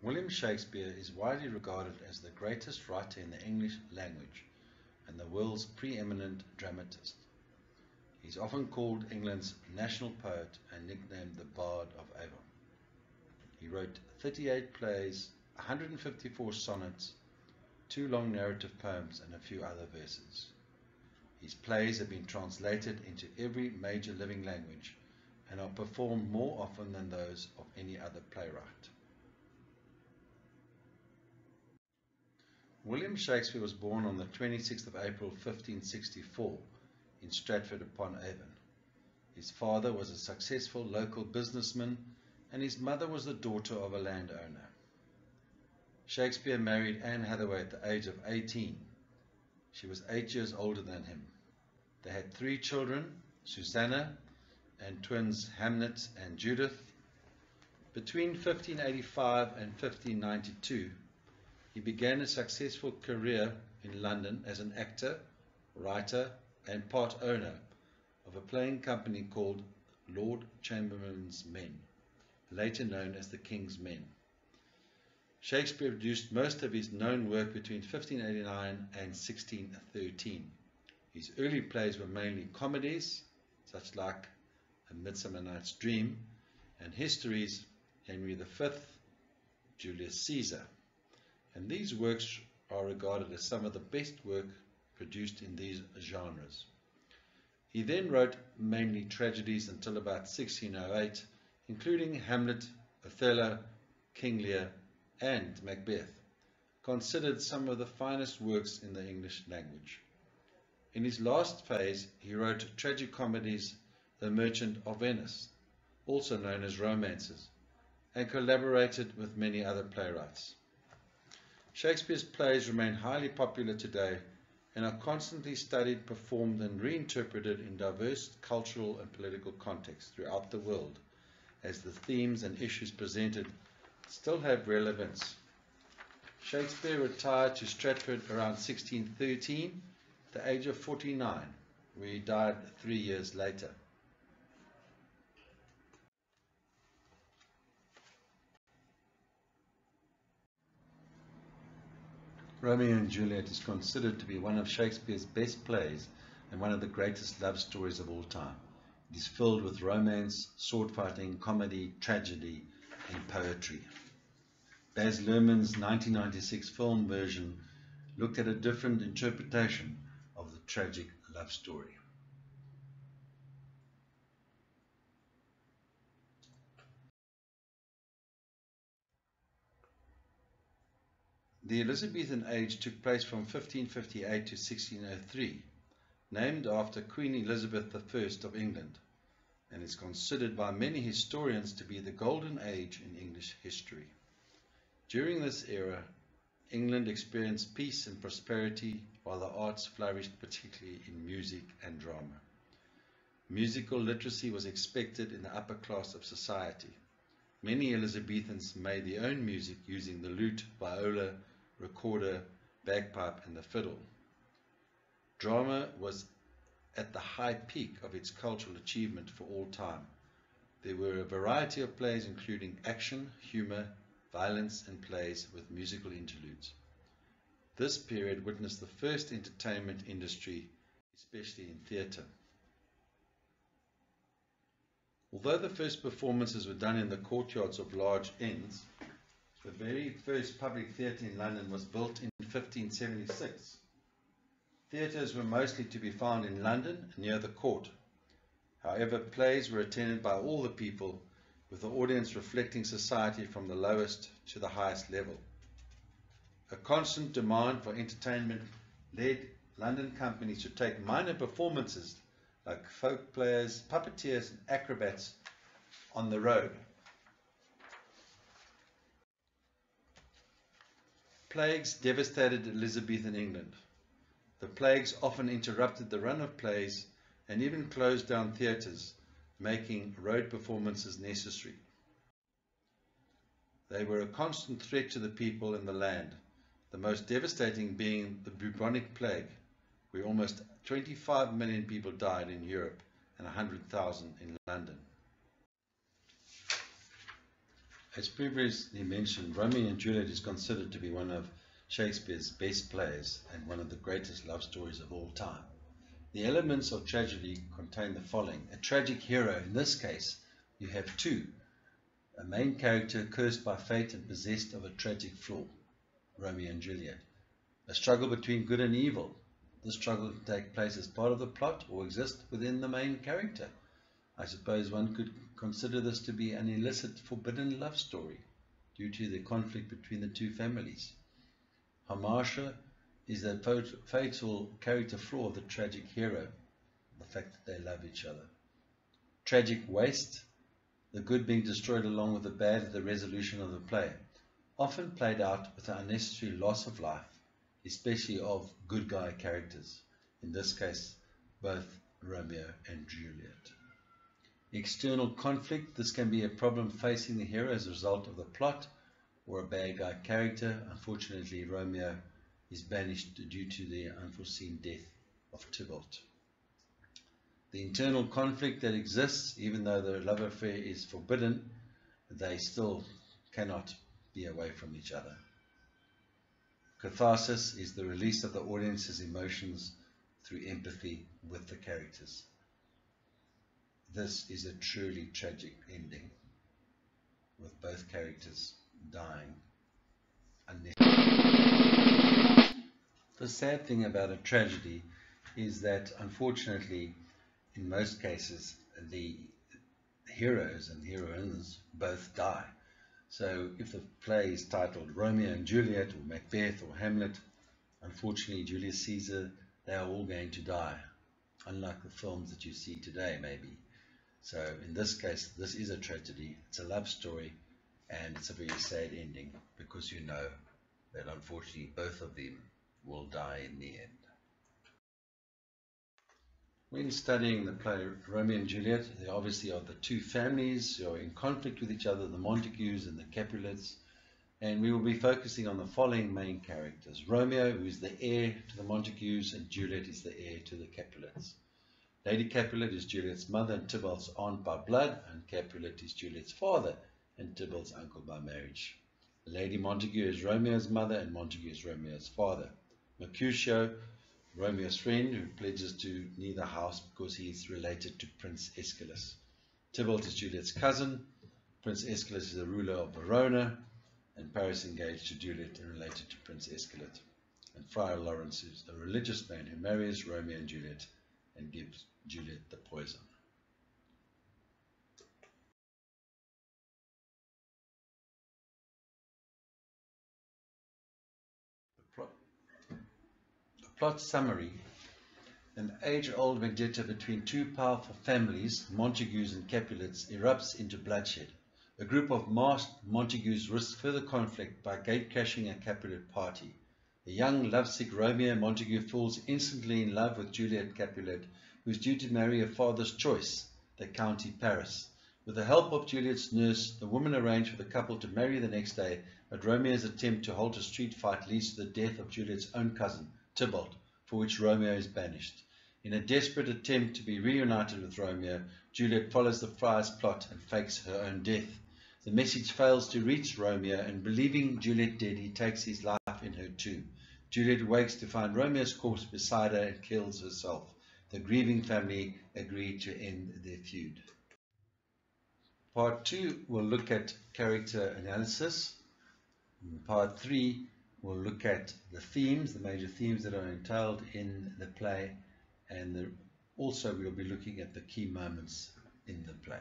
William Shakespeare is widely regarded as the greatest writer in the English language and the world's preeminent dramatist. He is often called England's national poet and nicknamed the Bard of Avon. He wrote 38 plays, 154 sonnets, 2 long narrative poems, and a few other verses. His plays have been translated into every major living language and are performed more often than those of any other playwright. William Shakespeare was born on the 26th of April 1564 in Stratford-upon-Avon. His father was a successful local businessman and his mother was the daughter of a landowner. Shakespeare married Anne Hathaway at the age of 18. She was 8 years older than him. They had 3 children, Susanna and twins Hamnet and Judith. Between 1585 and 1592, he began a successful career in London as an actor, writer, and part owner of a playing company called Lord Chamberlain's Men, later known as the King's Men. Shakespeare produced most of his known work between 1589 and 1613. His early plays were mainly comedies, such like A Midsummer Night's Dream, and histories, Henry V, Julius Caesar. And these works are regarded as some of the best work produced in these genres. He then wrote mainly tragedies until about 1608, including Hamlet, Othello, King Lear, and Macbeth, considered some of the finest works in the English language. In his last phase, he wrote tragic comedies, The Merchant of Venice, also known as romances, and collaborated with many other playwrights. Shakespeare's plays remain highly popular today and are constantly studied, performed, and reinterpreted in diverse cultural and political contexts throughout the world, as the themes and issues presented still have relevance. Shakespeare retired to Stratford around 1613 at the age of 49, where he died 3 years later. Romeo and Juliet is considered to be one of Shakespeare's best plays and one of the greatest love stories of all time. It is filled with romance, sword fighting, comedy, tragedy, and poetry. Baz Luhrmann's 1996 film version looked at a different interpretation of the tragic love story. The Elizabethan age took place from 1558 to 1603, named after Queen Elizabeth I of England, and is considered by many historians to be the golden age in English history. During this era, England experienced peace and prosperity, while the arts flourished, particularly in music and drama. Musical literacy was expected in the upper class of society. Many Elizabethans made their own music using the lute, viola, recorder, bagpipe, and the fiddle. Drama was at the high peak of its cultural achievement for all time. There were a variety of plays including action, humor, violence, and plays with musical interludes. This period witnessed the first entertainment industry, especially in theatre. Although the first performances were done in the courtyards of large inns, the very first public theatre in London was built in 1576. Theatres were mostly to be found in London near the court. However, plays were attended by all the people, with the audience reflecting society from the lowest to the highest level. A constant demand for entertainment led London companies to take minor performances like folk players, puppeteers, and acrobats on the road. Plagues devastated Elizabethan England. The plagues often interrupted the run of plays and even closed down theatres, making road performances necessary. They were a constant threat to the people and the land, the most devastating being the bubonic plague, where almost 25 million people died in Europe and 100,000 in London. As previously mentioned, Romeo and Juliet is considered to be one of Shakespeare's best plays and one of the greatest love stories of all time. The elements of tragedy contain the following. A tragic hero, in this case, you have two. A main character cursed by fate and possessed of a tragic flaw, Romeo and Juliet. A struggle between good and evil. This struggle can take place as part of the plot or exist within the main character. I suppose one could consider this to be an illicit, forbidden love story due to the conflict between the two families. Hamartia is the fatal character flaw of the tragic hero, the fact that they love each other. Tragic waste, the good being destroyed along with the bad at the resolution of the play, often played out with an unnecessary loss of life, especially of good guy characters, in this case both Romeo and Juliet. External conflict, this can be a problem facing the hero as a result of the plot or a bad guy character. Unfortunately, Romeo is banished due to the unforeseen death of Tybalt. The internal conflict that exists, even though the love affair is forbidden, they still cannot be away from each other. Catharsis is the release of the audience's emotions through empathy with the characters. This is a truly tragic ending, with both characters dying unnecessarily. The sad thing about a tragedy is that, unfortunately, in most cases, the heroes and heroines both die. So if the play is titled Romeo and Juliet or Macbeth or Hamlet, unfortunately Julius Caesar, they are all going to die, unlike the films that you see today maybe. So in this case, this is a tragedy, it's a love story, and it's a very sad ending because you know that unfortunately both of them will die in the end. When studying the play Romeo and Juliet, there obviously are the two families who are in conflict with each other, the Montagues and the Capulets, and we will be focusing on the following main characters. Romeo, who is the heir to the Montagues, and Juliet is the heir to the Capulets. Lady Capulet is Juliet's mother and Tybalt's aunt by blood, and Capulet is Juliet's father and Tybalt's uncle by marriage. Lady Montague is Romeo's mother and Montague is Romeo's father. Mercutio, Romeo's friend, who pledges to neither house because he is related to Prince Aeschylus. Tybalt is Juliet's cousin. Prince Aeschylus is the ruler of Verona, and Paris engaged to Juliet and related to Prince Aeschylus. And Friar Lawrence is a religious man who marries Romeo and Juliet and gives Juliet the poison. The plot summary. An age-old vendetta between two powerful families, Montagues and Capulets, erupts into bloodshed. A group of masked Montagues risks further conflict by gate-crashing a Capulet party. A young, lovesick Romeo Montague falls instantly in love with Juliet Capulet, who is due to marry her father's choice, the County Paris. With the help of Juliet's nurse, the woman arranged for the couple to marry the next day, but Romeo's attempt to halt a street fight leads to the death of Juliet's own cousin, Tybalt, for which Romeo is banished. In a desperate attempt to be reunited with Romeo, Juliet follows the friar's plot and fakes her own death. The message fails to reach Romeo, and believing Juliet dead, he takes his life in her tomb. Juliet wakes to find Romeo's corpse beside her and kills herself. The grieving family agree to end their feud. Part 2 will look at character analysis. In part 3 we'll look at the themes, the major themes that are entailed in the play, and also we'll be looking at the key moments in the play.